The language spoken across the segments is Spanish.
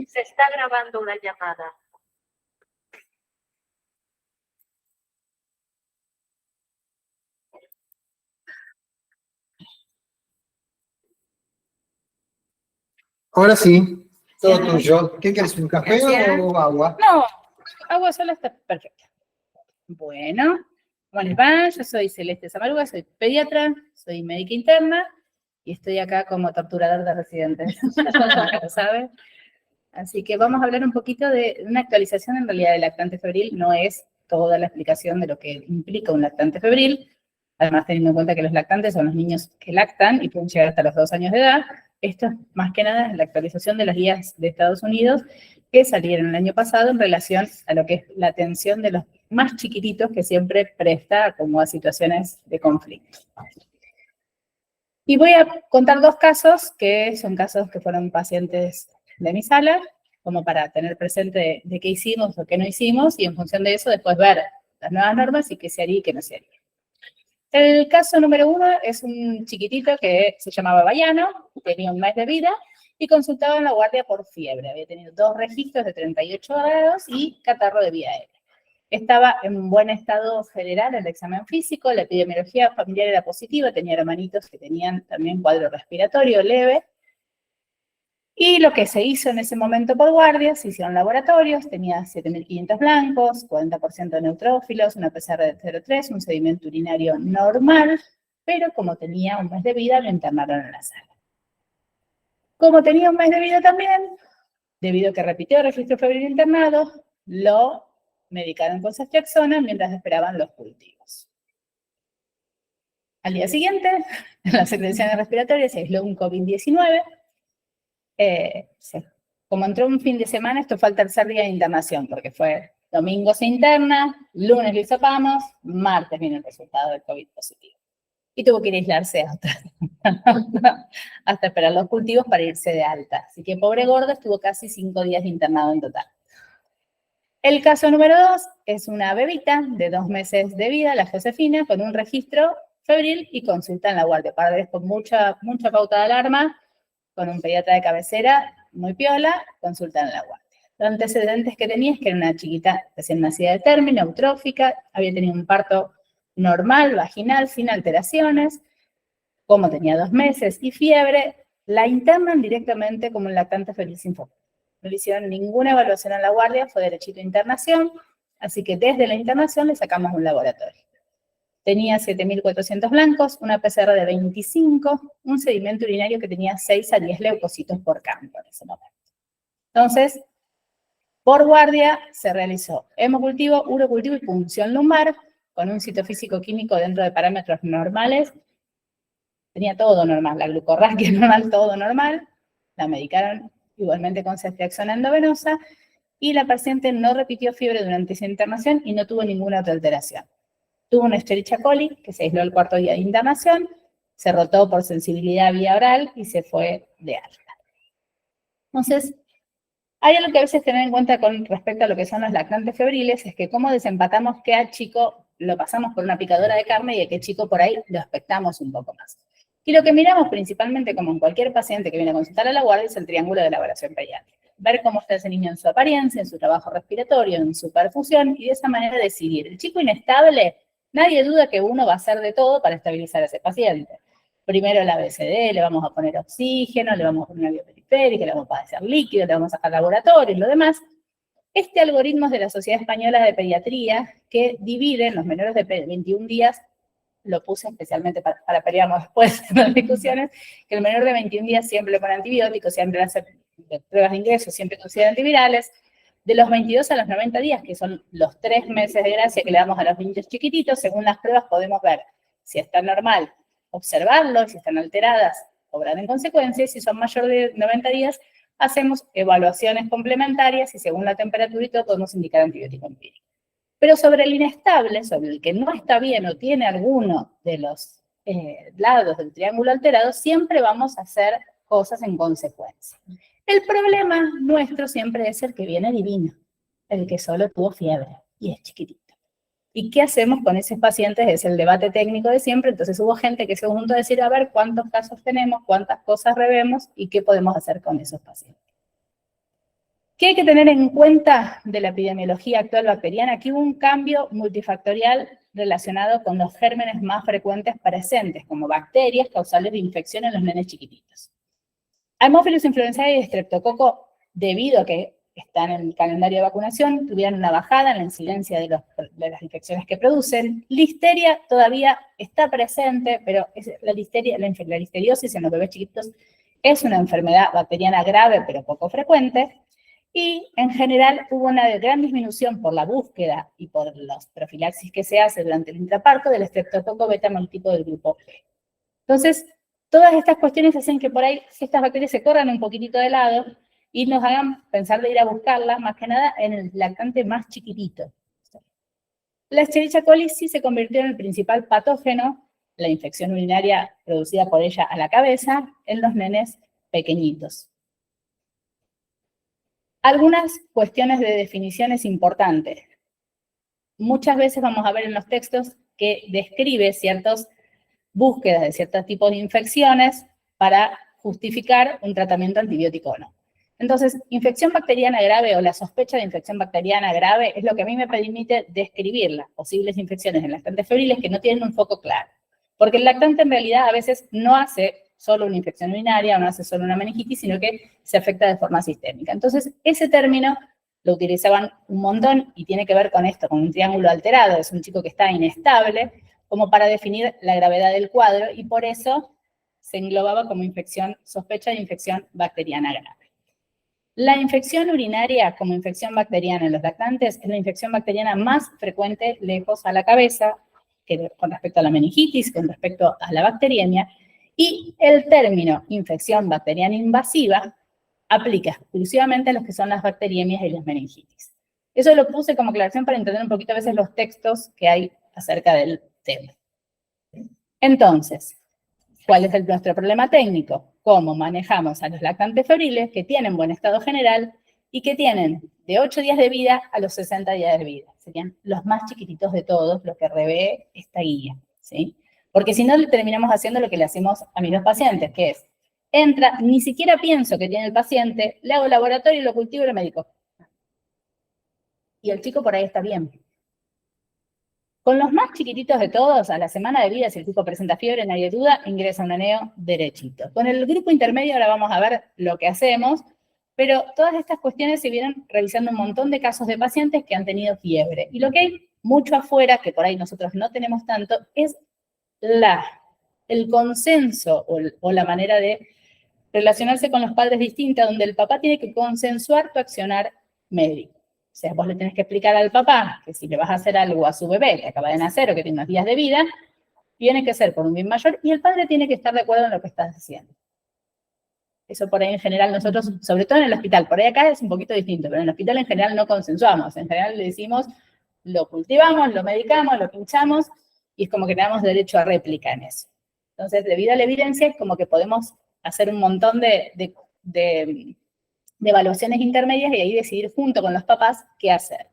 Se está grabando una llamada. Ahora sí, todo tuyo. ¿Qué quieres, un café o agua? No, agua sola está perfecta. Bueno, ¿cómo les va? Yo soy Celeste Samaruga, soy pediatra, soy médica interna y estoy acá como torturador de residentes, ¿lo saben? Así que vamos a hablar un poquito de una actualización en realidad del lactante febril, no es toda la explicación de lo que implica un lactante febril, además teniendo en cuenta que los lactantes son los niños que lactan y pueden llegar hasta los 2 años de edad. Esto es más que nada la actualización de las guías de Estados Unidos que salieron el año pasado en relación a lo que es la atención de los más chiquititos que siempre presta como a situaciones de conflicto. Y voy a contar 2 casos que son casos que fueron pacientes de mi sala, como para tener presente de qué hicimos o qué no hicimos, y en función de eso después ver las nuevas normas y qué se haría y qué no se haría. El caso número 1 es un chiquitito que se llamaba Bayano, tenía 1 mes de vida, y consultaba en la guardia por fiebre. Había tenido 2 registros de 38 grados y catarro de vía aérea. Estaba en buen estado general el examen físico, la epidemiología familiar era positiva, tenía hermanitos que tenían también cuadro respiratorio leve. Y lo que se hizo en ese momento por guardia, se hicieron laboratorios, tenía 7.500 blancos, 40% de neutrófilos, una PCR de 0,3, un sedimento urinario normal, pero como tenía 1 mes de vida, lo internaron en la sala. Como tenía 1 mes de vida también, debido a que repitió el registro febril internado, lo medicaron con ceftriaxona mientras esperaban los cultivos. Al día siguiente, en las secreciones respiratorias se aisló un COVID-19. Como entró un fin de semana, esto fue el 3er día de internación, porque fue domingo se interna, lunes lo hisopamos, martes viene el resultado del COVID positivo. Y tuvo que ir a aislarse hasta esperar los cultivos para irse de alta. Así que pobre gordo estuvo casi 5 días de internado en total. El caso número 2 es una bebita de 2 meses de vida, la Josefina, con un registro febril y consulta en la guardia. Padres con mucha pauta de alarma, con un pediatra de cabecera muy piola, consulta en la guardia. Los antecedentes que tenía es que era una chiquita recién nacida de término, eutrófica, había tenido un parto normal, vaginal, sin alteraciones, como tenía 2 meses y fiebre, la internan directamente como un lactante febril sin foco. No le hicieron ninguna evaluación en la guardia, fue derechito a internación, así que desde la internación le sacamos un laboratorio. Tenía 7.400 blancos, una PCR de 25, un sedimento urinario que tenía 6 a 10 leucocitos por campo en ese momento. Entonces, por guardia se realizó hemocultivo, urocultivo y punción lumbar, con un citofísico químico dentro de parámetros normales. Tenía todo normal, la glucorraquia normal, todo normal. La medicaron igualmente con ceftriaxona endovenosa y la paciente no repitió fiebre durante esa internación y no tuvo ninguna otra alteración. Tuvo un Escherichia coli que se aisló el 4.er día de internación, se rotó por sensibilidad vía oral y se fue de alta. Entonces, hay algo que a veces tener en cuenta con respecto a lo que son los lactantes febriles, es que cómo desempatamos que al chico lo pasamos por una picadora de carne y a qué chico por ahí lo expectamos un poco más. Y lo que miramos principalmente, como en cualquier paciente que viene a consultar a la guardia, es el triángulo de la evaluación pediátrica. Ver cómo está ese niño en su apariencia, en su trabajo respiratorio, en su perfusión, y de esa manera decidir. El chico inestable, nadie duda que uno va a hacer de todo para estabilizar a ese paciente. Primero el ABCD, le vamos a poner oxígeno, le vamos a poner una bioperiférica, le vamos a hacer líquido, le vamos a sacar laboratorio y lo demás. Este algoritmo es de la Sociedad Española de Pediatría que divide los menores de 21 días, lo puse especialmente para pelearnos después en las discusiones, que el menor de 21 días siempre le pone antibióticos, siempre hace pruebas de ingreso, siempre considera antivirales. De los 22 a los 90 días, que son los 3 meses de gracia que le damos a los niños chiquititos, según las pruebas podemos ver si está normal, observarlos, si están alteradas, obrar en consecuencia, y si son mayor de 90 días, hacemos evaluaciones complementarias y según la temperatura y todo podemos indicar antibiótico empírico. Pero sobre el inestable, sobre el que no está bien o tiene alguno de los lados del triángulo alterado, siempre vamos a hacer cosas en consecuencia. El problema nuestro siempre es el que viene divino, el que solo tuvo fiebre y es chiquitito. ¿Y qué hacemos con esos pacientes? Es el debate técnico de siempre. Entonces hubo gente que se juntó a decir, a ver, ¿cuántos casos tenemos? ¿Cuántas cosas revemos? ¿Y qué podemos hacer con esos pacientes? ¿Qué hay que tener en cuenta de la epidemiología actual bacteriana? Que hubo un cambio multifactorial relacionado con los gérmenes más frecuentes presentes, como bacterias causables de infección en los nenes chiquititos. Haemophilus influenzae y Streptococo, debido a que están en el calendario de vacunación, tuvieron una bajada en la incidencia de las infecciones que producen. Listeria todavía está presente, pero la listeriosis en los bebés chiquitos es una enfermedad bacteriana grave, pero poco frecuente. Y en general hubo una gran disminución por la búsqueda y por los profilaxis que se hace durante el intraparto del Streptococo beta-maltipo del grupo B. Entonces, todas estas cuestiones hacen que por ahí estas bacterias se corran un poquitito de lado y nos hagan pensar de ir a buscarlas, más que nada en el lactante más chiquitito. La Escherichia coli sí se convirtió en el principal patógeno, la infección urinaria producida por ella a la cabeza, en los nenes pequeñitos. Algunas cuestiones de definiciones importantes. Muchas veces vamos a ver en los textos que describe ciertas búsquedas de ciertos tipos de infecciones para justificar un tratamiento antibiótico o no. Entonces, infección bacteriana grave o la sospecha de infección bacteriana grave es lo que a mí me permite describir las posibles infecciones en lactantes febriles que no tienen un foco claro. Porque el lactante en realidad a veces no hace solo una infección urinaria o no hace solo una meningitis, sino que se afecta de forma sistémica. Entonces, ese término lo utilizaban un montón y tiene que ver con esto, con un triángulo alterado, es un chico que está inestable, como para definir la gravedad del cuadro, y por eso se englobaba como infección, sospecha de infección bacteriana grave. La infección urinaria como infección bacteriana en los lactantes es la infección bacteriana más frecuente lejos a la cabeza, con respecto a la meningitis, con respecto a la bacteriemia, y el término infección bacteriana invasiva aplica exclusivamente a los que son las bacteriemias y las meningitis. Eso lo puse como aclaración para entender un poquito a veces los textos que hay acerca del tema. Entonces, ¿cuál es nuestro problema técnico? ¿Cómo manejamos a los lactantes febriles que tienen buen estado general y que tienen de 8 días de vida a los 60 días de vida? Serían los más chiquititos de todos, los que revé esta guía, ¿sí? Porque si no, le terminamos haciendo lo que le hacemos a mis dos pacientes, que es, entra, ni siquiera pienso que tiene el paciente, le hago laboratorio, lo cultivo y lo médico. Y el chico por ahí está bien. Con los más chiquititos de todos, a la semana de vida, si el chico presenta fiebre, nadie duda, ingresa un aneo derechito. Con el grupo intermedio ahora vamos a ver lo que hacemos, pero todas estas cuestiones se vienen revisando un montón de casos de pacientes que han tenido fiebre. Y lo que hay mucho afuera, que por ahí nosotros no tenemos tanto, es el consenso o la manera de relacionarse con los padres distinta, donde el papá tiene que consensuar tu accionar médico. O sea, vos le tenés que explicar al papá que si le vas a hacer algo a su bebé que acaba de nacer o que tiene unos días de vida, tiene que ser por un bien mayor y el padre tiene que estar de acuerdo en lo que estás haciendo. Eso por ahí en general nosotros, sobre todo en el hospital, por ahí acá es un poquito distinto, pero en el hospital en general no consensuamos. En general le decimos, lo cultivamos, lo medicamos, lo pinchamos y es como que tenemos derecho a réplica en eso. Entonces, debido a la evidencia, es como que podemos hacer un montón de evaluaciones intermedias y ahí decidir junto con los papás qué hacer.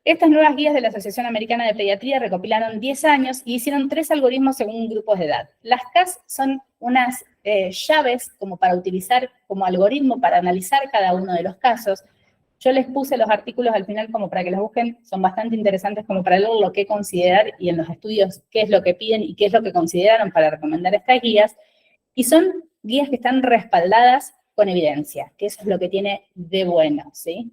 Estas nuevas guías de la Asociación Americana de Pediatría recopilaron 10 años y hicieron 3 algoritmos según grupos de edad. Las CAS son unas llaves como para utilizar como algoritmo para analizar cada uno de los casos. Yo les puse los artículos al final como para que los busquen, son bastante interesantes como para leer lo que considerar y en los estudios qué es lo que piden y qué es lo que consideraron para recomendar estas guías. Y son guías que están respaldadas con evidencia, que eso es lo que tiene de bueno, ¿sí?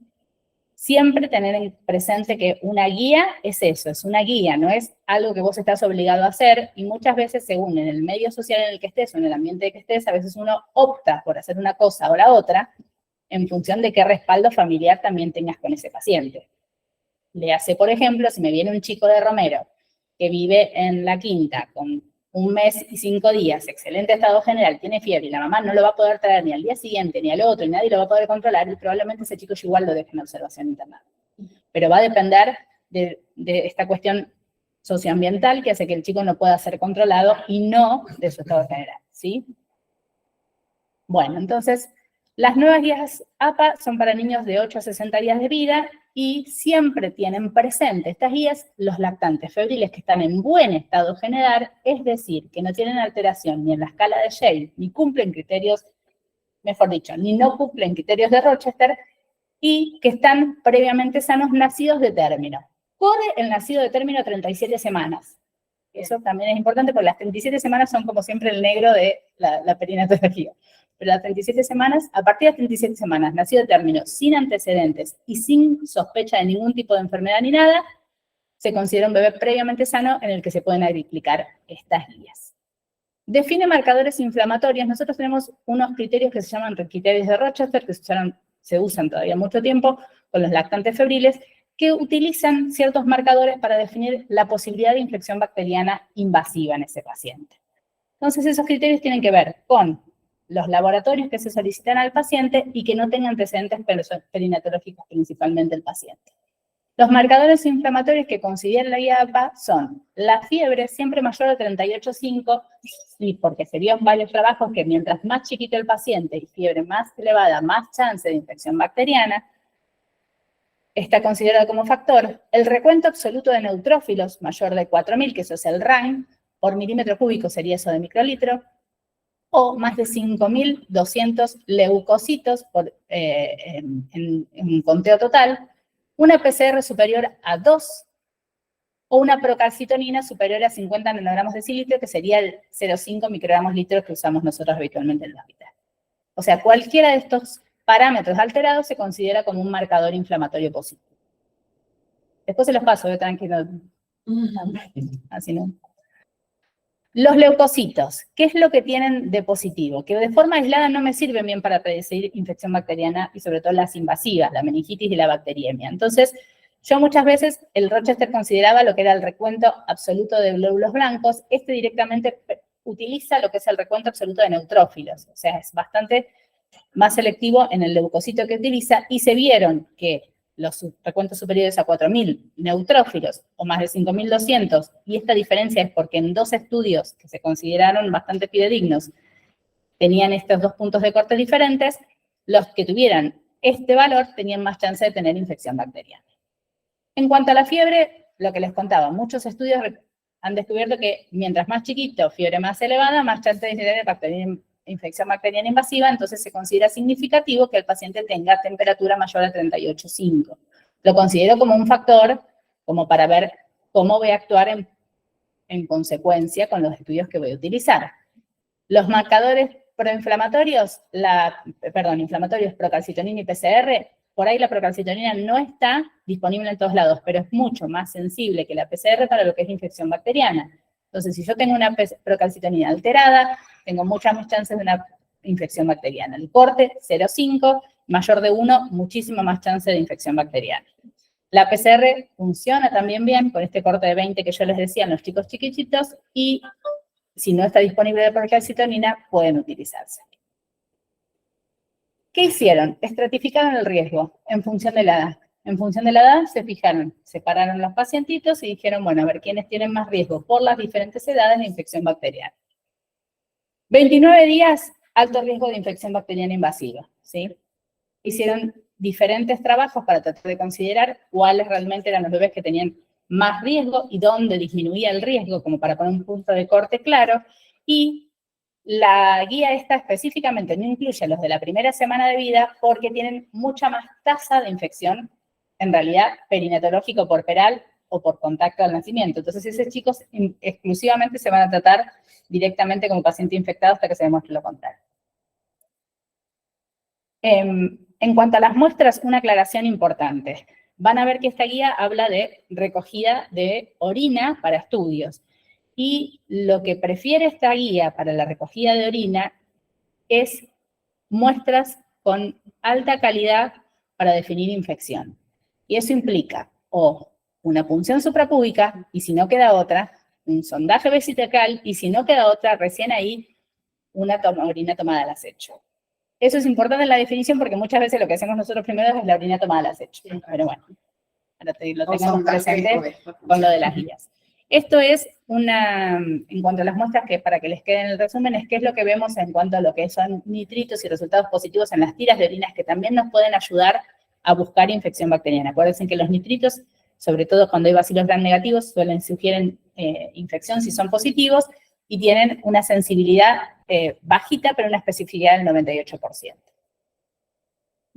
Siempre tener en presente que una guía es eso, es una guía, no es algo que vos estás obligado a hacer, y muchas veces, según en el medio social en el que estés o en el ambiente en el que estés, a veces uno opta por hacer una cosa o la otra, en función de qué respaldo familiar también tengas con ese paciente. Le hace, por ejemplo, si me viene un chico de Romero que vive en La Quinta con 1 mes y 5 días, excelente estado general, tiene fiebre y la mamá no lo va a poder traer ni al día siguiente ni al otro y nadie lo va a poder controlar, y probablemente ese chico igual lo deje en observación internada. Pero va a depender de esta cuestión socioambiental que hace que el chico no pueda ser controlado y no de su estado general, ¿sí? Bueno, entonces, las nuevas guías APA son para niños de 8 a 60 días de vida y siempre tienen presente estas guías los lactantes febriles que están en buen estado general, es decir, que no tienen alteración ni en la escala de Yale, ni cumplen criterios, mejor dicho, ni no cumplen criterios de Rochester, y que están previamente sanos, nacidos de término. Corre el nacido de término 37 semanas. Eso también es importante porque las 37 semanas son como siempre el negro de la perinatología. Pero las 37 semanas, a partir de las 37 semanas, nacido de término, sin antecedentes y sin sospecha de ningún tipo de enfermedad ni nada, se considera un bebé previamente sano en el que se pueden aplicar estas guías. Define marcadores inflamatorios. Nosotros tenemos unos criterios que se llaman criterios de Rochester, que se usan todavía mucho tiempo con los lactantes febriles, que utilizan ciertos marcadores para definir la posibilidad de infección bacteriana invasiva en ese paciente. Entonces, esos criterios tienen que ver con los laboratorios que se solicitan al paciente y que no tengan antecedentes perinatológicos, principalmente el paciente. Los marcadores inflamatorios que considera la guía APA son la fiebre siempre mayor a 38,5, y porque se vio en varios trabajos que mientras más chiquito el paciente y fiebre más elevada, más chance de infección bacteriana, está considerado como factor. El recuento absoluto de neutrófilos mayor de 4.000, que eso es el RAN, por milímetro cúbico sería eso de microlitro, o más de 5.200 leucocitos en conteo total, una PCR superior a 2 o una procalcitonina superior a 50 nanogramos de cilitro, que sería el 0,5 microgramos litros que usamos nosotros habitualmente en el hospital. O sea, cualquiera de estos parámetros alterados se considera como un marcador inflamatorio positivo. Después se los paso, tranquilo. Así no. Los leucocitos, ¿qué es lo que tienen de positivo? Que de forma aislada no me sirven bien para predecir infección bacteriana y sobre todo las invasivas, la meningitis y la bacteriemia. Entonces, yo muchas veces, el Rochester consideraba lo que era el recuento absoluto de glóbulos blancos. Este directamente utiliza lo que es el recuento absoluto de neutrófilos. O sea, es bastante más selectivo en el leucocito que utiliza, y se vieron que los recuentos superiores a 4.000 neutrófilos o más de 5.200, y esta diferencia es porque en 2 estudios que se consideraron bastante fidedignos tenían estos 2 puntos de corte diferentes, los que tuvieran este valor tenían más chance de tener infección bacteriana. En cuanto a la fiebre, lo que les contaba, muchos estudios han descubierto que mientras más chiquito, fiebre más elevada, más chance de tener infección bacteriana invasiva, entonces se considera significativo que el paciente tenga temperatura mayor a 38,5. Lo considero como un factor, como para ver cómo voy a actuar en consecuencia con los estudios que voy a utilizar. Los marcadores proinflamatorios, inflamatorios, procalcitonina y PCR, por ahí la procalcitonina no está disponible en todos lados, pero es mucho más sensible que la PCR para lo que es infección bacteriana. Entonces, si yo tengo una procalcitonina alterada, tengo muchas más chances de una infección bacteriana. El corte, 0,5, mayor de 1, muchísima más chance de infección bacteriana. La PCR funciona también bien con este corte de 20 que yo les decía en los chicos chiquititos, y si no está disponible la procalcitonina, pueden utilizarse. ¿Qué hicieron? Estratificaron el riesgo en función de la edad. En función de la edad se fijaron, separaron los pacientitos y dijeron, bueno, a ver quiénes tienen más riesgo por las diferentes edades de infección bacteriana. 29 días, alto riesgo de infección bacteriana invasiva, ¿sí? Hicieron diferentes trabajos para tratar de considerar cuáles realmente eran los bebés que tenían más riesgo y dónde disminuía el riesgo, como para poner un punto de corte claro, y la guía esta específicamente no incluye a los de la primera semana de vida porque tienen mucha más tasa de infección, en realidad, perinatológico por peral o por contacto al nacimiento. Entonces, esos chicos exclusivamente se van a tratar directamente como paciente infectado hasta que se demuestre lo contrario. En cuanto a las muestras, una aclaración importante. Van a ver que esta guía habla de recogida de orina para estudios. Y lo que prefiere esta guía para la recogida de orina es muestras con alta calidad para definir infección. Y eso implica o una punción suprapúbica, y si no queda otra, un sondaje vesical, y si no queda otra, recién ahí una orina tomada al acecho. Eso es importante en la definición porque muchas veces lo que hacemos nosotros primero es la orina tomada al acecho. Pero bueno, para que lo tengamos presente con lo de las guías. Esto es en cuanto a las muestras, que para que les quede en el resumen, es qué es lo que vemos en cuanto a lo que son nitritos y resultados positivos en las tiras de orinas, que también nos pueden ayudar a buscar infección bacteriana. Acuérdense que los nitritos, sobre todo cuando hay bacilos gram negativos, sugieren infección si son positivos, y tienen una sensibilidad bajita, pero una especificidad del 98%.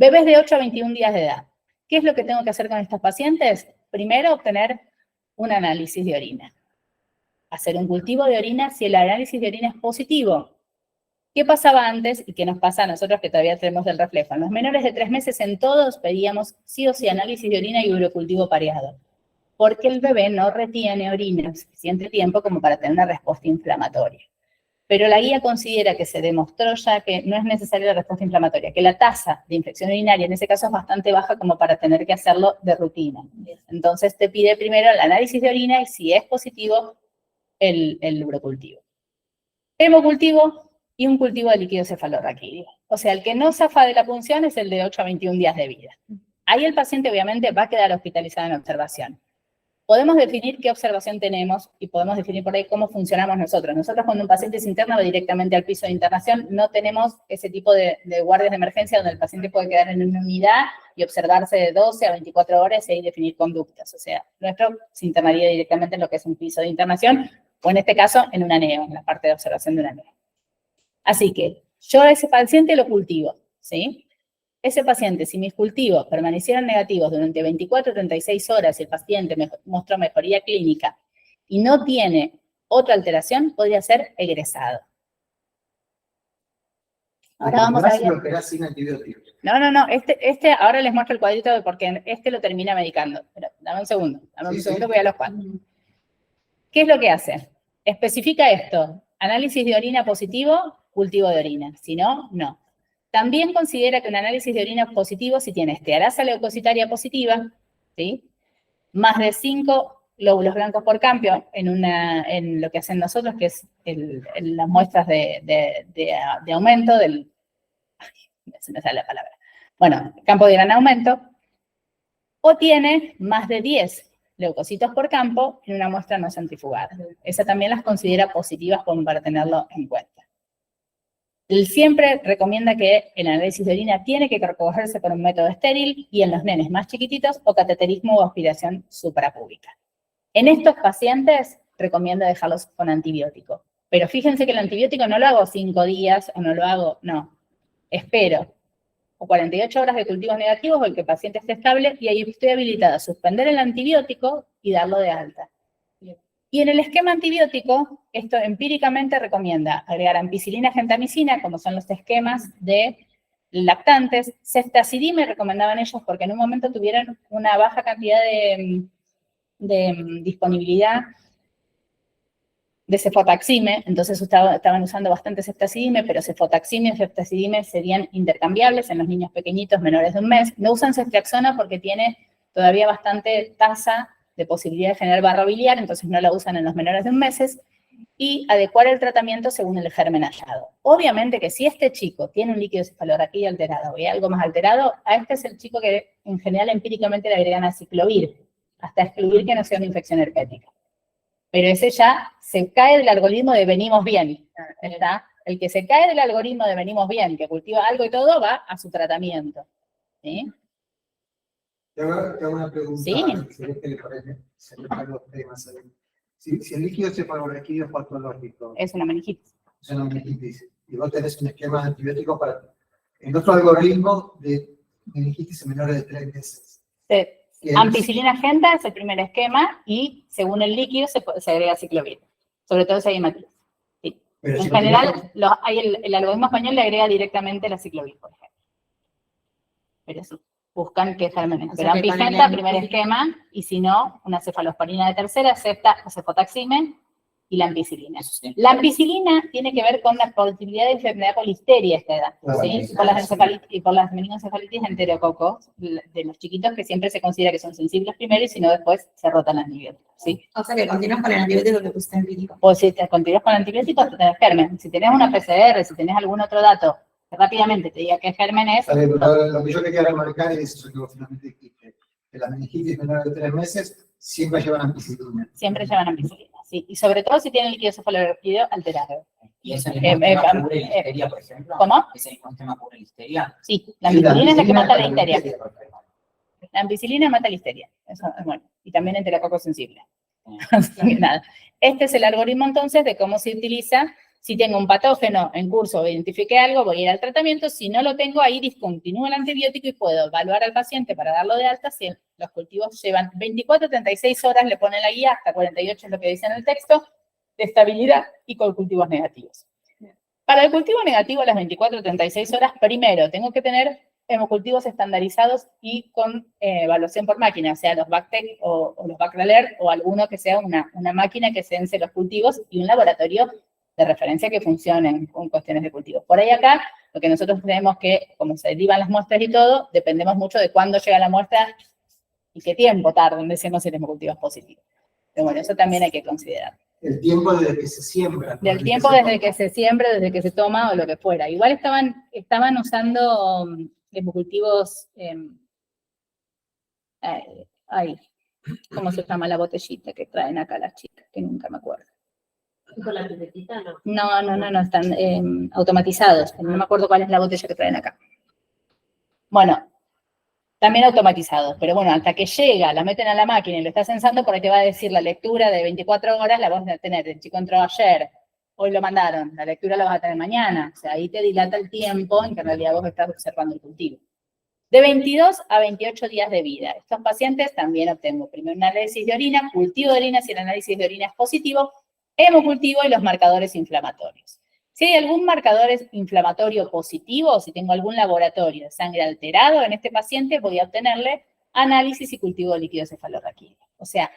Bebés de 8 a 21 días de edad. ¿Qué es lo que tengo que hacer con estos pacientes? Primero, obtener un análisis de orina. Hacer un cultivo de orina si el análisis de orina es positivo. ¿Qué pasaba antes y qué nos pasa a nosotros que todavía tenemos el reflejo? En los menores de 3 meses en todos pedíamos sí o sí análisis de orina y urocultivo pareado, porque el bebé no retiene orina suficiente tiempo como para tener una respuesta inflamatoria. Pero la guía considera que se demostró ya que no es necesaria la respuesta inflamatoria, que la tasa de infección urinaria en ese caso es bastante baja como para tener que hacerlo de rutina. Entonces te pide primero el análisis de orina y si es positivo, el urocultivo. Hemocultivo y un cultivo de líquido cefalorraquídeo. O sea, el que no zafa de la punción es el de 8 a 21 días de vida. Ahí el paciente obviamente va a quedar hospitalizado en observación. Podemos definir qué observación tenemos y podemos definir por ahí cómo funcionamos nosotros. Nosotros cuando un paciente se interna va directamente al piso de internación, no tenemos ese tipo de guardias de emergencia donde el paciente puede quedar en una unidad y observarse de 12 a 24 horas y ahí definir conductas. O sea, nuestro se internaría directamente en lo que es un piso de internación o en este caso en un aneo, en la parte de observación de un aneo. Así que yo a ese paciente lo cultivo, ¿sí? Ese paciente, si mis cultivos permanecieran negativos durante 24 o 36 horas y el paciente mostró mejoría clínica y no tiene otra alteración, podría ser egresado. Ahora vamos a ver. Sin antibióticos. No, ahora les muestro el cuadrito porque este lo termina medicando. Pero dame un segundo, voy a los cuadros. ¿Qué es lo que hace? Especifica esto, análisis de orina positivo, cultivo de orina, si no, no. También considera que un análisis de orina positivo, si tiene estearasa leucocitaria positiva, ¿sí? Más de 5 glóbulos blancos por cambio en lo que hacen nosotros, que es las muestras de aumento del... Se me sale la palabra. Bueno, campo de gran aumento. O tiene más de 10 leucocitos por campo en una muestra no centrifugada. Esa también las considera positivas como para tenerlo en cuenta. Él siempre recomienda que el análisis de orina tiene que recogerse por un método estéril y en los nenes más chiquititos o cateterismo o aspiración suprapúbica. En estos pacientes recomiendo dejarlos con antibiótico. Pero fíjense que el antibiótico no lo hago 5 días o no lo hago, no. Espero o 48 horas de cultivos negativos o el que el paciente esté estable y ahí estoy habilitada a suspender el antibiótico y darlo de alta. Y en el esquema antibiótico, esto empíricamente recomienda agregar ampicilina, gentamicina, como son los esquemas de lactantes. Ceftazidime recomendaban ellos porque en un momento tuvieron una baja cantidad de disponibilidad de cefotaxime, entonces estaban usando bastante ceftazidime, pero cefotaxime y ceftazidime serían intercambiables en los niños pequeñitos menores de un mes. No usan ceftriaxona porque tiene todavía bastante tasa de posibilidad de generar barro biliar, entonces no la usan en los menores de un mes, y adecuar el tratamiento según el germen hallado. Obviamente que si este chico tiene un líquido cefalorraquídeo alterado o hay algo más alterado, a este es el chico que en general empíricamente le agregan aciclovir, hasta excluir que no sea una infección herpética. Pero ese ya se cae del algoritmo de venimos bien, ¿está? El que se cae del algoritmo de venimos bien, que cultiva algo y todo, va a su tratamiento, ¿sí? Te hago una pregunta, Sí. si es que le parece, se me van los temas ahí. Si el líquido cefalorraquídeo es patológico, Es una meningitis. es una meningitis, y vos tenés un esquema de antibióticos para... En otro algoritmo de meningitis en menores de 3 meses. Ampicilina genta es el primer esquema y según el líquido se agrega ciclovir, sobre todo si hay hematitis. Sí. En general, el algoritmo español le agrega directamente la ciclovir, por ejemplo. Pero sí, buscan que germen. Pero ampigenta, primer esquema, y si no, una cefalosporina de tercera, cefotaxime y la ampicilina. La ampicilina tiene que ver con la posibilidad de enfermedad por listeria a esta edad, ¿sí? Por las meningoencefalitis enterococos de los chiquitos que siempre se considera que son sensibles primero y si no después se rotan los antibióticos, ¿sí? O sea que continúas con el antibiótico que pusiste empírico. O si te continúas con antibióticos, te tenés germen. Si tenés una PCR, si tenés algún otro dato que rápidamente te diga qué germen es. Lo que yo quería remarcar es eso que vos finalmente dijiste, que las meningitis menores de 3 meses siempre llevan ampicilina. Siempre llevan ampicilina, sí. Y sobre todo si tienen líquido cefalorraquídeo alterado. ¿Y ese mismo esquema cubre la histeria, por ejemplo? ¿Cómo? ¿Ese mismo esquema cubre la histeria? Sí, la ampicilina es la que mata la ampicilina histeria. La ampicilina mata la histeria. Eso es bueno. Y también enterococo sensible. Así que nada. Este es el algoritmo entonces de cómo se utiliza Si tengo un patógeno en curso o identifiqué algo, voy a ir al tratamiento. Si no lo tengo, ahí discontinúo el antibiótico y puedo evaluar al paciente para darlo de alta si los cultivos llevan 24 a 36 horas, le ponen la guía, hasta 48 es lo que dice en el texto, de estabilidad y con cultivos negativos. Para el cultivo negativo, a las 24 a 36 horas, primero tengo que tener hemocultivos estandarizados y con evaluación por máquina, o sea, los Bactec o los Bacralert o alguno que sea una máquina que sense los cultivos y un laboratorio de referencia que funcionen con cuestiones de cultivos. Por ahí acá, lo que nosotros tenemos que, como se derivan las muestras y todo, dependemos mucho de cuándo llega la muestra y qué tiempo tarda en decirnos si el hemocultivo es positivo. Pero bueno, eso también hay que considerar. El tiempo desde que se siembra. ¿no? Del tiempo desde que se siembra, desde que se toma o lo que fuera. Igual estaban usando hemocultivos, ¿cómo se llama la botellita que traen acá las chicas? Que nunca me acuerdo. ¿Con la pipetita no? No, están automatizados. No me acuerdo cuál es la botella que traen acá. Bueno, también automatizados, pero bueno, hasta que llega, la meten a la máquina y lo está censando, porque te va a decir la lectura de 24 horas, la vas a tener. El chico entró ayer, hoy lo mandaron, la lectura la vas a tener mañana. O sea, ahí te dilata el tiempo en que en realidad vos estás observando el cultivo. De 22 a 28 días de vida. Estos pacientes también obtengo primero un análisis de orina, cultivo de orina, si el análisis de orina es positivo, hemocultivo y los marcadores inflamatorios. Si hay algún marcador inflamatorio positivo, si tengo algún laboratorio de sangre alterado en este paciente, voy a obtenerle análisis y cultivo de líquido cefalorraquídeo. O sea,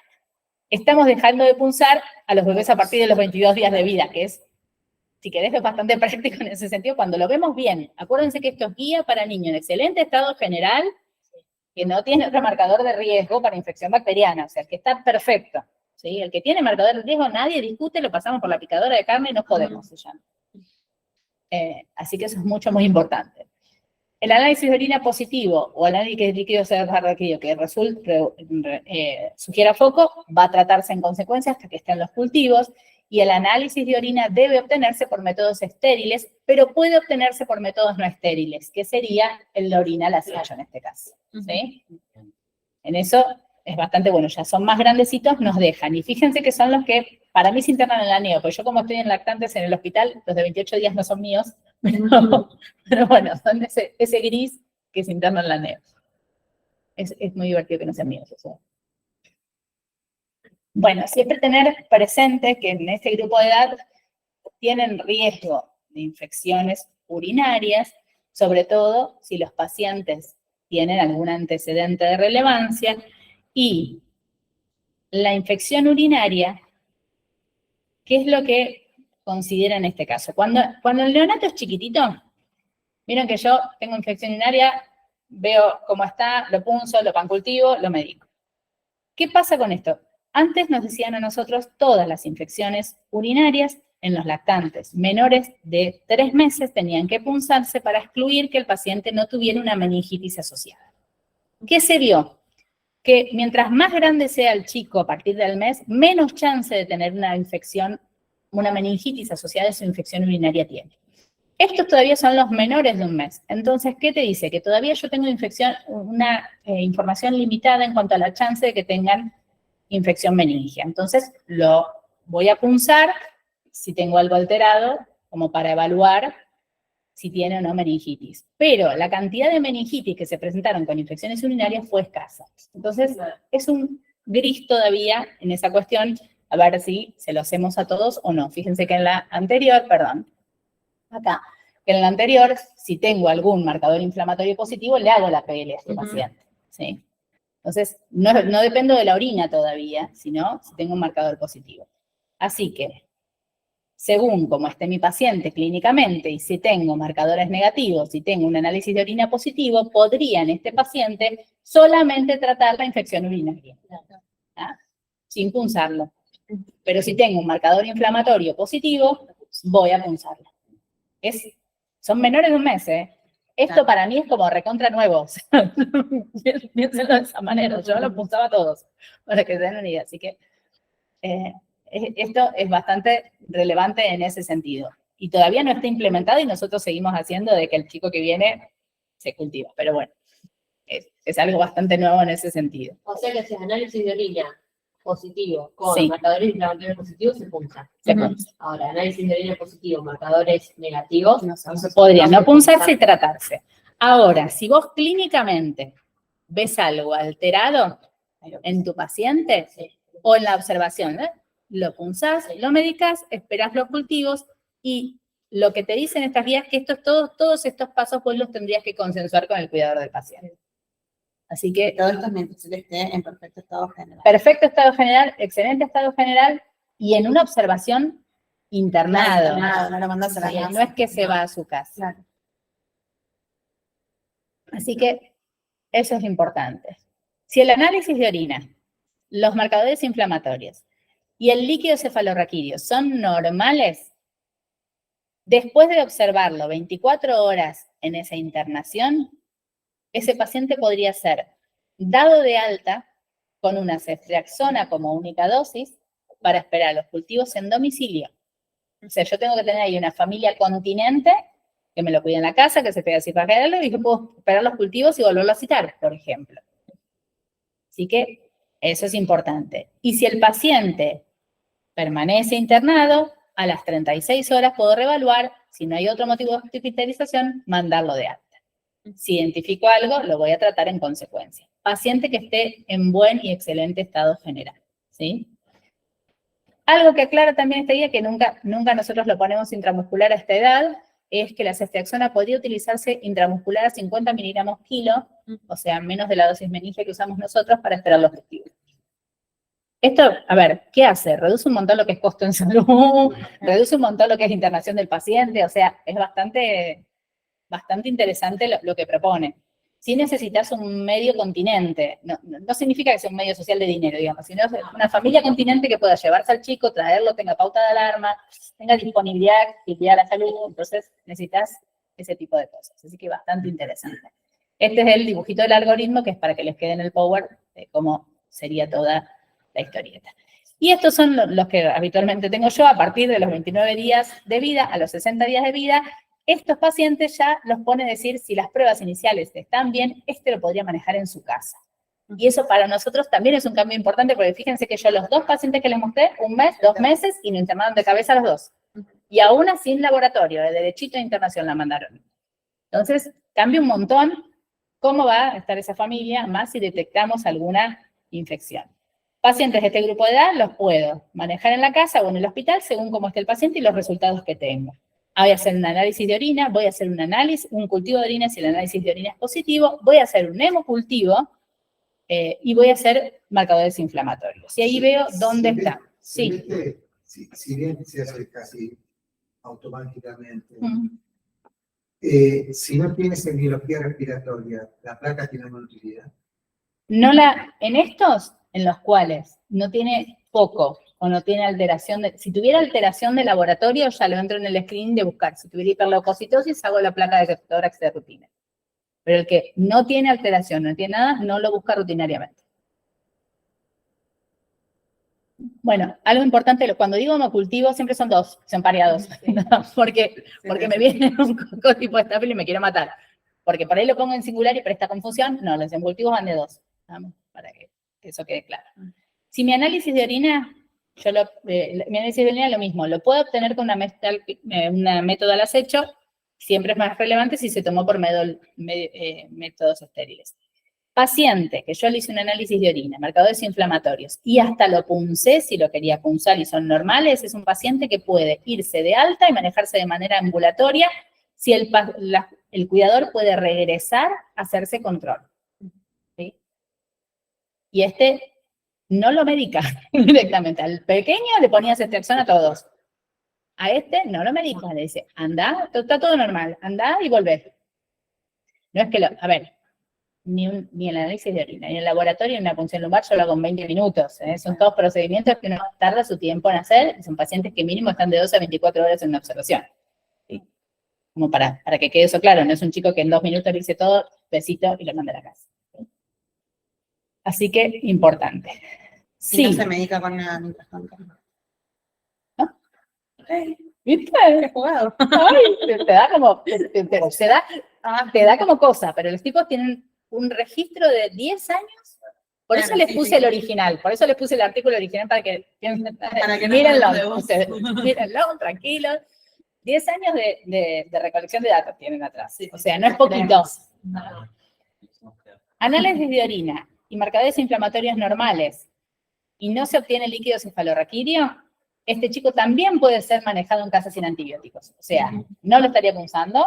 estamos dejando de punzar a los bebés a partir de los 22 días de vida, que es, si querés, es bastante práctico en ese sentido. Cuando lo vemos bien, acuérdense que esto es guía para niños en excelente estado general, que no tiene otro marcador de riesgo para infección bacteriana, o sea, que está perfecto. ¿Sí? El que tiene marcador de riesgo, nadie discute, lo pasamos por la picadora de carne y no podemos, se llama. Así que eso es muy importante. El análisis de orina positivo o análisis de líquido cefalorraquídeo que sugiera foco, va a tratarse en consecuencia hasta que estén los cultivos, y el análisis de orina debe obtenerse por métodos estériles, pero puede obtenerse por métodos no estériles, que sería el de orina lasayo en este caso. ¿Sí? En eso es bastante bueno, ya son más grandecitos, nos dejan. Y fíjense que son los que, para mí, se internan en la neo, porque yo como estoy en lactantes en el hospital, los de 28 días no son míos, pero bueno, son ese gris que se interna en la neo. Es muy divertido que no sean míos, eso. Bueno, siempre tener presente que en este grupo de edad tienen riesgo de infecciones urinarias, sobre todo si los pacientes tienen algún antecedente de relevancia, y la infección urinaria, ¿qué es lo que considera en este caso? Cuando el neonato es chiquitito, miren que yo tengo infección urinaria, veo cómo está, lo punzo, lo pancultivo, lo medico. ¿Qué pasa con esto? Antes nos decían a nosotros todas las infecciones urinarias en los lactantes menores de 3 meses tenían que punzarse para excluir que el paciente no tuviera una meningitis asociada. ¿Qué se vio? Que mientras más grande sea el chico a partir del mes, menos chance de tener una infección, una meningitis asociada a su infección urinaria tiene. Estos todavía son los menores de 1 mes. Entonces, ¿qué te dice? Que todavía yo tengo información limitada en cuanto a la chance de que tengan infección meningia. Entonces, lo voy a punzar si tengo algo alterado, como para evaluar si tiene o no meningitis. Pero la cantidad de meningitis que se presentaron con infecciones urinarias fue escasa. Entonces, es un gris todavía en esa cuestión, a ver si se lo hacemos a todos o no. Fíjense que en la anterior, acá, que en la anterior, si tengo algún marcador inflamatorio positivo, le hago la PL a este paciente. ¿Sí? Entonces, no dependo de la orina todavía, sino si tengo un marcador positivo. Así que, según cómo esté mi paciente clínicamente y si tengo marcadores negativos, si tengo un análisis de orina positivo, podría en este paciente solamente tratar la infección urinaria, ¿ah? Sin punzarlo. Pero si tengo un marcador inflamatorio positivo, voy a punzarlo. Son menores de 1 mes, ¿eh? Esto para mí es como recontra nuevo. Piénsenlo de esa manera. Yo lo punzaba a todos, para que se den una idea. Así que esto es bastante relevante en ese sentido. Y todavía no está implementado y nosotros seguimos haciendo de que el chico que viene se cultiva. Pero bueno, es algo bastante nuevo en ese sentido. O sea que haces análisis de orina positivo con Sí. marcadores inflamatorios positivos se punza. Se punza. Ahora, análisis de orina positivo, marcadores negativos, No No se- podría no se punzarse y punza. tratarse. Ahora, si vos clínicamente ves algo alterado en tu paciente o en la observación, lo punzás, lo medicás, esperás los cultivos y lo que te dicen estas guías es que todos estos pasos vos los tendrías que consensuar con el cuidador del paciente. Así que Todo esto mientras él esté en perfecto estado general. perfecto estado general, excelente estado general y en una observación internado. Nada, no lo mandas a la O sea, casa. no es que se va a su casa. Claro. Así que eso es importante. Si el análisis de orina, los marcadores inflamatorios y el líquido cefalorraquídeo son normales, después de observarlo 24 horas en esa internación, ese paciente podría ser dado de alta con una ceftriaxona como única dosis para esperar los cultivos en domicilio. O sea, yo tengo que tener ahí una familia continente que me lo cuide en la casa, que se pegue así para caerlo y que puedo esperar los cultivos y volverlo a citar, por ejemplo. Así que eso es importante. Y si el paciente permanece internado, a las 36 horas puedo reevaluar, si no hay otro motivo de hospitalización, mandarlo de alta. Si identifico algo, lo voy a tratar en consecuencia. Paciente que esté en buen y excelente estado general, ¿sí? Algo que aclara también esta guía, que nunca nosotros lo ponemos intramuscular a esta edad, es que la ceftriaxona podría utilizarse intramuscular a 50 miligramos kilo, o sea, menos de la dosis meningia que usamos nosotros para esperar los cultivos. Esto, a ver, ¿qué hace? Reduce un montón lo que es costo en salud, reduce un montón lo que es internación del paciente, o sea, es bastante interesante lo que propone. Si necesitas un medio continente, no significa que sea un medio social de dinero, digamos, sino una familia continente que pueda llevarse al chico, traerlo, tenga pauta de alarma, tenga disponibilidad a la salud, entonces necesitas ese tipo de cosas. Así que bastante interesante. Este es el dibujito del algoritmo, que es para que les quede en el Power de cómo sería toda la historieta. Y estos son los que habitualmente tengo yo a partir de los 29 días de vida a los 60 días de vida. Estos pacientes ya los pone a decir si las pruebas iniciales están bien, lo podría manejar en su casa. Y eso para nosotros también es un cambio importante, porque fíjense que yo los dos pacientes que les mostré, 1 mes, 2 meses, y nos internaron de cabeza los dos. Y aún así en laboratorio, de derechito de internación la mandaron. Entonces, cambia un montón cómo va a estar esa familia, más si detectamos alguna infección. Pacientes de este grupo de edad los puedo manejar en la casa o en el hospital según cómo esté el paciente y los resultados que tengo. Voy a hacer un análisis de orina, voy a hacer un cultivo de orina si el análisis de orina es positivo, voy a hacer un hemocultivo y voy a hacer marcadores inflamatorios. Y ahí veo dónde está. Sí. Si bien se hace casi automáticamente, Mm. si no tienes emiología respiratoria, ¿la placa tiene una utilidad? En estos, en los cuales no tiene foco o no tiene alteración, si tuviera alteración de laboratorio, ya lo entro en el screening de buscar. Si tuviera hiperleucocitosis, hago la placa de tórax de rutina. Pero el que no tiene alteración, no tiene nada, no lo busca rutinariamente. Bueno, algo importante, cuando digo hemocultivo, siempre son dos, son pareados, porque me viene un coco tipo estafil y me quiere matar. Porque por ahí lo pongo en singular y por esta confusión, no, los hemocultivos van de 2. Vamos, para que eso quede claro. Si mi análisis de orina, mi análisis de orina es lo mismo, lo puedo obtener con una método al acecho, siempre es más relevante si se tomó por métodos estériles. Paciente, que yo le hice un análisis de orina, marcadores inflamatorios, y hasta lo puncé si lo quería punzar y son normales, es un paciente que puede irse de alta y manejarse de manera ambulatoria si el cuidador puede regresar a hacerse control. ¿Sí? Y no lo medica directamente. Al pequeño le ponía ceftriaxona a todos. A no lo medica, le dice, anda, está todo normal, anda y volvé. No es que ni el análisis de orina, ni el laboratorio, ni una punción lumbar, yo lo hago en 20 minutos. Son todos procedimientos que uno tarda su tiempo en hacer, y son pacientes que mínimo están de 12 a 24 horas en una observación. ¿Sí? Como para que quede eso claro, no es un chico que en 2 minutos le dice todo, besito y lo manda a la casa. ¿Sí? Así que, importante. Si Sí. no se medica con nada mientras tanto. ¿No? ¿Viste? Qué jugado. Ay, te da como, te da como cosa, pero los tipos tienen un registro de 10 años Por eso les puse el original, por eso les puse el artículo original para que piensen, Para que no mírenlo, hablemos de vos. ustedes, mírenlo, tranquilos. 10 años de recolección de datos tienen atrás, o sea, no es poquito. Análisis de orina y marcadores inflamatorios normales y no se obtiene líquido cefalorraquídeo, este chico también puede ser manejado en casa sin antibióticos. O sea, no lo estaría punzando,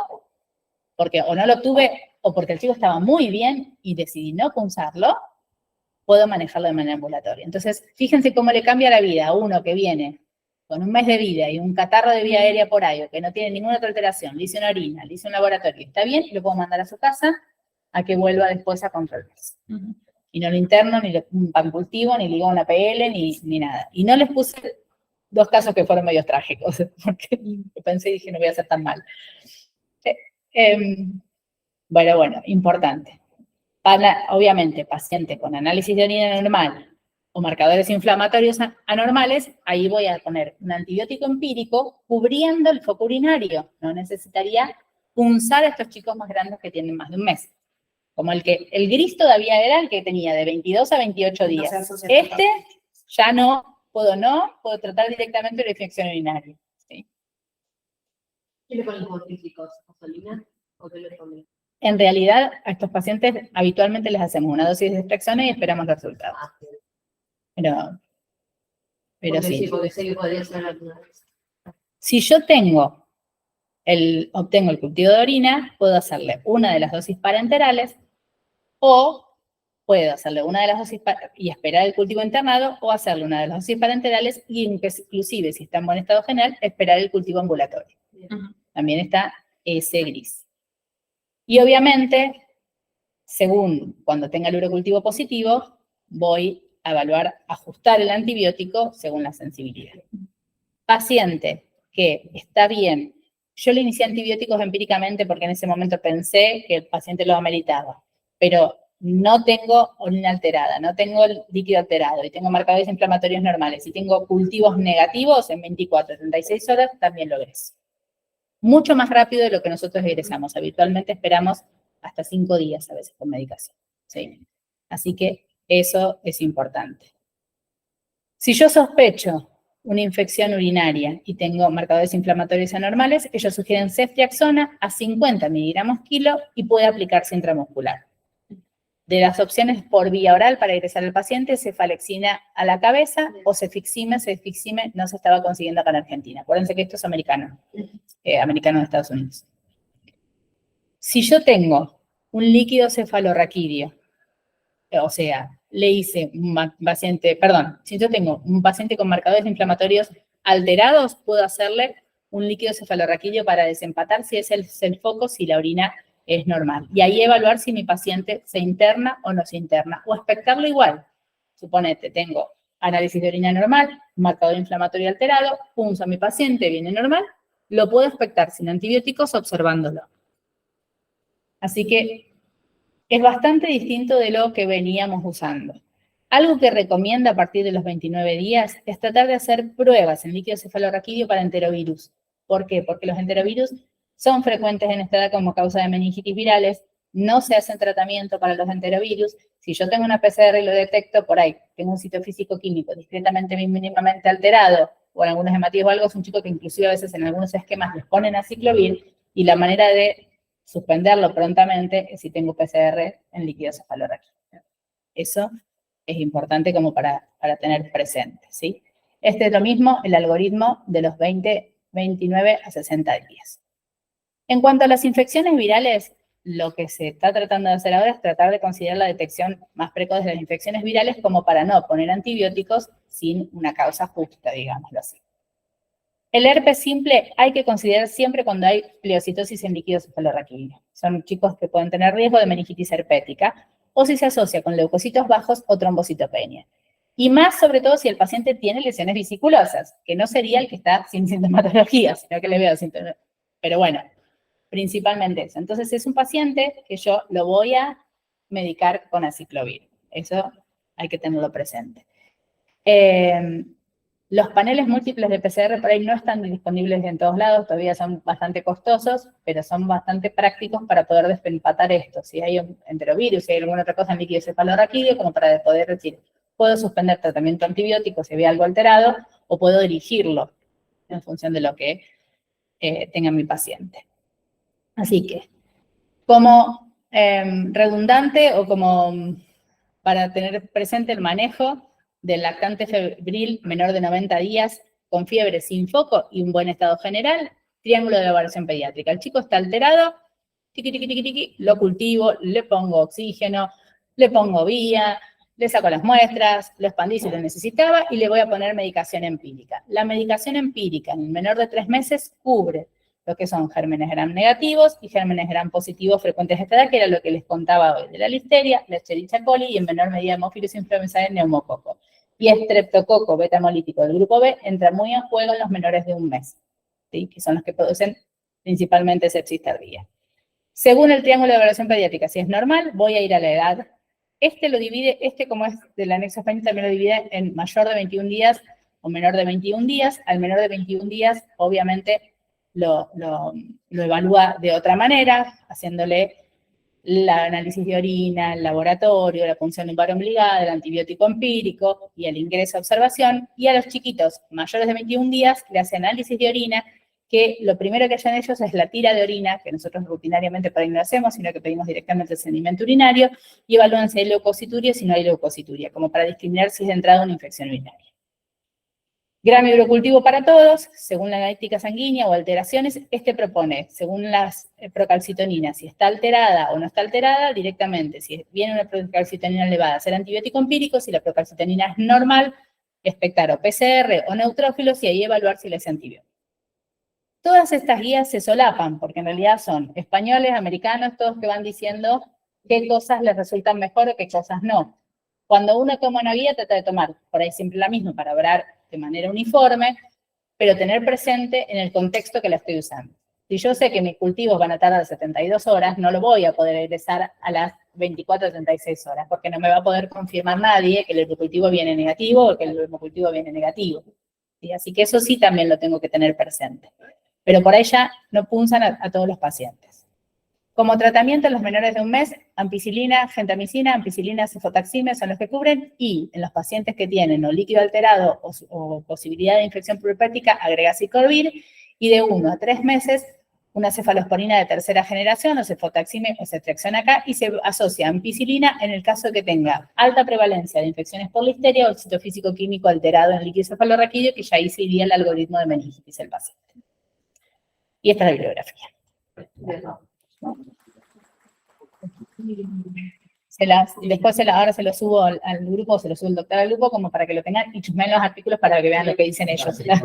porque o no lo tuve, o porque el chico estaba muy bien y decidí no punzarlo, puedo manejarlo de manera ambulatoria. Entonces, fíjense cómo le cambia la vida a uno que viene con un mes de vida y un catarro de vía aérea por ahí, o que no tiene ninguna otra alteración, le hice una orina, le hice un laboratorio, está bien, y lo puedo mandar a su casa a que vuelva después a controlarse. Y no lo interno, ni le pancultivo, ni le digo una PL, ni nada. Y no les puse 2 casos que fueron medio trágicos, porque pensé y dije, no voy a hacer tan mal. Bueno, importante. Obviamente, paciente con análisis de orina normal o marcadores inflamatorios anormales, ahí voy a poner un antibiótico empírico cubriendo el foco urinario. No necesitaría punzar a estos chicos más grandes que tienen más de un mes. Como el gris todavía era el que tenía de 22 a 28 días. Este ya puedo tratar directamente la infección urinaria. ¿Sí? ¿Qué le ponen como físicos? ¿Gasolina? ¿O qué le ponen? En realidad, a estos pacientes habitualmente les hacemos una dosis de extracción y esperamos los resultados. Pero sí. Sí, porque sé que podría ser alguna vez. Si yo obtengo el cultivo de orina, puedo hacerle una de las dosis parenterales o puedo hacerle una de las dosis y esperar el cultivo internado o hacerle una de las dosis parenterales y inclusive, si está en buen estado general, esperar el cultivo ambulatorio. También está ese gris. Y obviamente, según cuando tenga el urocultivo positivo, voy a evaluar, ajustar el antibiótico según la sensibilidad. Paciente que está bien, yo le inicié antibióticos empíricamente porque en ese momento pensé que el paciente lo ameritaba, pero no tengo orina alterada, no tengo el líquido alterado y tengo marcadores inflamatorios normales y tengo cultivos negativos en 24, 36 horas, también lo egreso. Mucho más rápido de lo que nosotros egresamos. Habitualmente esperamos hasta 5 días a veces con medicación. ¿Sí? Así que eso es importante. Si yo sospecho una infección urinaria y tengo marcadores inflamatorios anormales, ellos sugieren ceftriaxona a 50 miligramos kilo y puede aplicarse intramuscular. De las opciones por vía oral para ingresar al paciente, cefalexina a la cabeza o cefixime no se estaba consiguiendo acá en Argentina. Acuérdense que esto es americano, americano de Estados Unidos. Si yo tengo un líquido cefalorraquídeo, o sea, le hice un paciente, si yo tengo un paciente con marcadores inflamatorios alterados, puedo hacerle un líquido cefalorraquídeo para desempatar si es el foco, si la orina es normal. Y ahí evaluar si mi paciente se interna o no se interna, o expectarlo igual. Suponete, tengo análisis de orina normal, marcador inflamatorio alterado, punzo a mi paciente, viene normal, lo puedo expectar sin antibióticos observándolo. Así que es bastante distinto de lo que veníamos usando. Algo que recomienda a partir de los 29 días es tratar de hacer pruebas en líquido cefalorraquídeo para enterovirus. ¿Por qué? Porque los enterovirus son frecuentes en esta edad como causa de meningitis virales, no se hacen tratamiento para los enterovirus. Si yo tengo una PCR y lo detecto por ahí, tengo un sitio físico-químico discretamente mínimamente alterado, o en algunos hematíes o algo, es un chico que inclusive a veces en algunos esquemas les ponen aciclovir, y la manera de suspenderlo prontamente es si tengo PCR en líquido cefalorraquídeo. Eso es importante como para tener presente, ¿sí? Este es lo mismo, el algoritmo de los 29 a 60 días. En cuanto a las infecciones virales, lo que se está tratando de hacer ahora es tratar de considerar la detección más precoz de las infecciones virales como para no poner antibióticos sin una causa justa, digámoslo así. El herpes simple hay que considerar siempre cuando hay pleocitosis en líquido cefalorraquídeo. Son chicos que pueden tener riesgo de meningitis herpética o si se asocia con leucocitos bajos o trombocitopenia. Y más sobre todo si el paciente tiene lesiones vesiculosas, que no sería el que está sin sintomatología, sino que le veo síntomas. Pero bueno, principalmente eso. Entonces es un paciente que yo lo voy a medicar con aciclovir. Eso hay que tenerlo presente. Los paneles múltiples de PCR por ahí no están disponibles en todos lados, todavía son bastante costosos, pero son bastante prácticos para poder despempatar esto. Si hay un enterovirus, si hay alguna otra cosa en líquido cefalorraquídeo, como para poder decir, puedo suspender tratamiento antibiótico si había algo alterado, o puedo dirigirlo en función de lo que tenga mi paciente. Así que, como redundante o como para tener presente el manejo del lactante febril menor de 90 días con fiebre sin foco y un buen estado general, triángulo de evaluación pediátrica. El chico está alterado, tiqui, tiqui, tiqui, tiqui, lo cultivo, le pongo oxígeno, le pongo vía, le saco las muestras, lo expandí si lo necesitaba y le voy a poner medicación empírica. La medicación empírica en el menor de 3 meses cubre lo que son gérmenes gram negativos y gérmenes gram positivos frecuentes de esta edad, que era lo que les contaba hoy, de la listeria, la Escherichia coli y en menor medida Haemophilus influenzae neumococo. Y estreptococo beta-hemolítico del grupo B entra muy en juego en los menores de 1 mes, ¿sí? Que son los que producen principalmente sepsis tardía. Según el triángulo de evaluación pediátrica, si es normal, voy a ir a la edad. Como es del anexo español, también lo divide en mayor de 21 días o menor de 21 días. Al menor de 21 días, obviamente, lo evalúa de otra manera, haciéndole el análisis de orina, el laboratorio, la punción lumbar obligada, el antibiótico empírico y el ingreso a observación. Y a los chiquitos mayores de 21 días le hace análisis de orina, que lo primero que hacen ellos es la tira de orina, que nosotros rutinariamente por ahí no hacemos, sino que pedimos directamente el sedimento urinario, y evalúan si hay leucocituria o si no hay leucocituria, como para discriminar si es de entrada una infección urinaria. Gramo hidrocultivo para todos, según la analítica sanguínea o alteraciones, propone, según las procalcitoninas, si está alterada o no está alterada, directamente, si viene una procalcitonina elevada, hacer antibiótico empírico, si la procalcitonina es normal, expectar o PCR o neutrófilos y ahí evaluar si le hace antibiótico. Todas estas guías se solapan, porque en realidad son españoles, americanos, todos que van diciendo qué cosas les resultan mejor o qué cosas no. Cuando uno toma una guía, trata de tomar por ahí siempre la misma para hablar de manera uniforme, pero tener presente en el contexto que la estoy usando. Si yo sé que mis cultivos van a tardar 72 horas, no lo voy a poder egresar a las 24 o 36 horas, porque no me va a poder confirmar nadie que el hemocultivo viene negativo o que el hemocultivo viene negativo. ¿Sí? Así que eso sí también lo tengo que tener presente. Pero por ahí ya no punzan a todos los pacientes. Como tratamiento en los menores de 1 mes, ampicilina, gentamicina, ampicilina, cefotaxime son los que cubren, y en los pacientes que tienen o líquido alterado o posibilidad de infección pluripética, agrega Cicorvir, y de 1 a 3 meses, una cefalosporina de tercera generación, o cefotaxime o ceftriaxona acá, y se asocia ampicilina en el caso de que tenga alta prevalencia de infecciones por listeria o el citofísico químico alterado en el líquido cefalorraquídeo, que ya ahí se iría el algoritmo de meningitis del paciente. Y esta es la bibliografía. Ahora se lo subo al grupo, se lo sube el doctor al grupo, como para que lo tengan y chusmeen los artículos para que vean lo que dicen ellos. ¿Les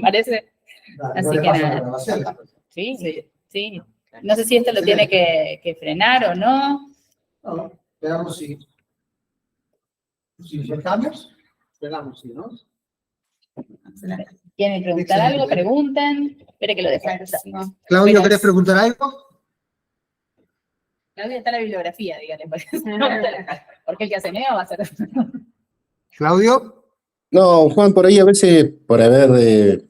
parece? Así que nada. Sí. No sé si esto lo tiene que frenar o no. No, veamos si estamos. Esperamos, ¿sí, no? ¿Quieren preguntar algo? Pregunten. Espere que lo dejen. Claudio, ¿querés preguntar algo? Claudia está en la bibliografía, díganle. Porque el que hace miedo va a ser. Claudio. No, Juan, por ahí a veces, por haber,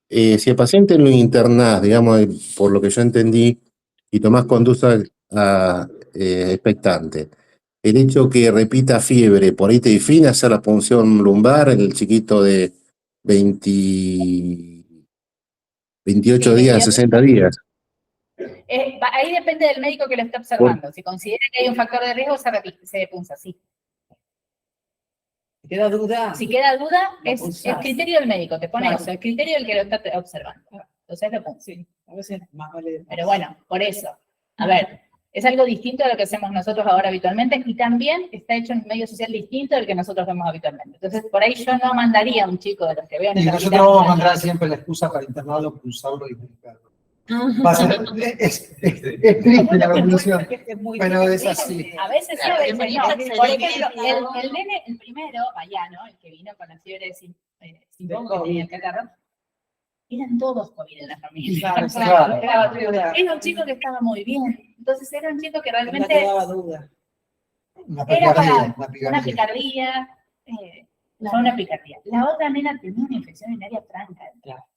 si el paciente lo internás, digamos, por lo que yo entendí, y tomás conducta expectante, el hecho que repita fiebre, por ahí te define hacer la punción lumbar en el chiquito de 28 días, 60 días. Ahí depende del médico que lo está observando. Si considera que hay un factor de riesgo, se punza, sí. Si queda duda. Si queda duda, es el criterio del médico, te pone eso, el criterio del que lo está observando. Entonces lo punza. Sí, a veces más vale. Pero bueno, por eso. A ver, es algo distinto a lo que hacemos nosotros ahora habitualmente, y también está hecho en un medio social distinto del que nosotros vemos habitualmente. Entonces, por ahí yo no mandaría a un chico de los que veo en Y esta nosotros vamos a encontrar siempre la excusa para internarlo, pulsarlo y publicarlo. Va a ser, es triste la conclusión, pero es así. A veces sí, a veces no. Por ejemplo, el nene, el primero, Bayano, el que vino con la fiebre sin poco, que tenía el catarro, eran todos COVID en la familia. Claro. Era un chico que estaba muy bien. Entonces era un chico que No realmente quedaba duda. Una era para picardía. una picardía. Fue una picardía. La otra nena tenía una infección urinaria franca.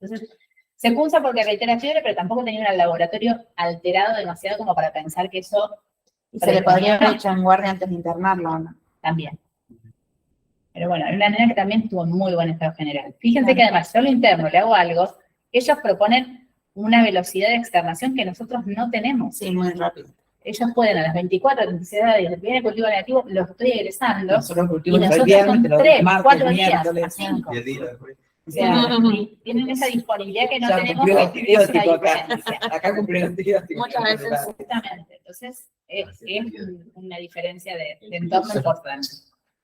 Entonces, se punza porque reitera fiebre, pero tampoco tenía un laboratorio alterado demasiado como para pensar que eso Y se le podría haber hecho en guardia antes de internarlo, ¿no? también. Pero bueno, hay una nena que también tuvo muy buen estado general. Fíjense que además, yo lo interno, le hago algo, ellos proponen una velocidad de externación que nosotros no tenemos. Sí, muy rápido. Ellos pueden a las 24, 36 horas, desde el primer cultivo negativo, lo estoy egresando, Nosotros y cultivamos el nosotros viernes, son te lo 3, martes, 4 días, miércoles. a 5. Y el día después. O sea, tienen esa disponibilidad que no Ya tenemos. cumplió el porque es una antibiótico acá. diferencia. Acá cumplió el antibiótico. Muchas veces. Exactamente. Entonces, es una diferencia de entorno importante.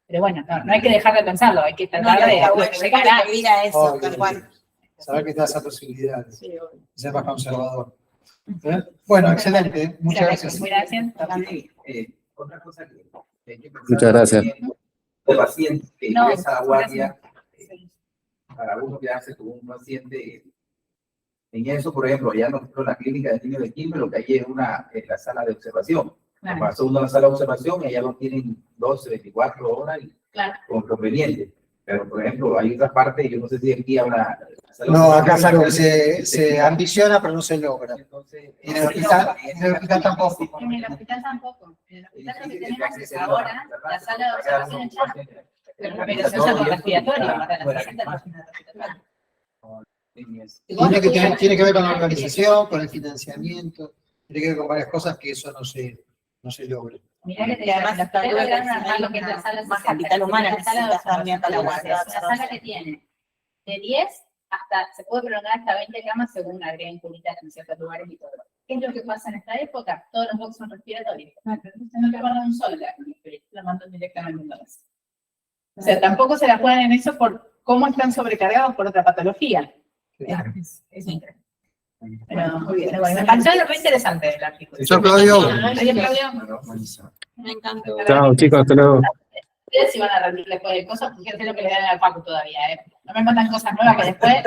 Pero bueno, no hay que dejar de pensarlo, hay que No, tratar de está bueno, llegar hay a... que ir a eso, Obvio. tal cual. Saber que te da esa posibilidad de Sí, obvio. ser más conservador. Bueno, excelente. Muchas gracias. Gracias. Otra cosa que hay que pensar Muchas gracias. también, el paciente que No, ingresa a la guardia, Sí. para uno quedarse con un paciente, en eso, por ejemplo, ya nosotros en la clínica de niños de Quimbe, lo que hay es en la sala de observación. Claro, Pasó uno a la sala de observación, y allá lo tienen 12, 24 horas y claro. con conveniente. Pero, por ejemplo, hay otra parte, yo no sé si aquí habla. No, acá es algo que se ambiciona, pero no se logra. Entonces, Y en el hospital tampoco. En el hospital tampoco. En el hospital lo que tenemos es ahora la sala de observación en chat. Pero por respiratorio, para la paciente respiratoria. Tiene que ver con la organización, con el financiamiento, tiene que ver con varias cosas que eso no se logra. Mirá que te Y además los está hospitales bueno lograron armar lo que es la sala más 60, capital humano la sala de necesitas también para la observación. guardia. Una sala que tiene de 10 hasta, se puede prolongar hasta 20 camas según agreguen culitas en ciertos lugares y todo. ¿Qué es lo que pasa en esta época? Todos los boxes son respiratorios. Entonces no te guardan un solo la mandan directamente en la mesa. O sea, tampoco se la ponen en eso por cómo están sobrecargados por otra patología. Es increíble. Pero, muy bien, bueno, me pareció re interesante el artículo. Yo, Claudio. Adiós, Claudio. Me encantó. Chao, chicos, hasta luego. Ustedes si van a rendir después de cosas, fíjense lo que le dan al Paco todavía, ¿eh? No me mandan cosas nuevas que después.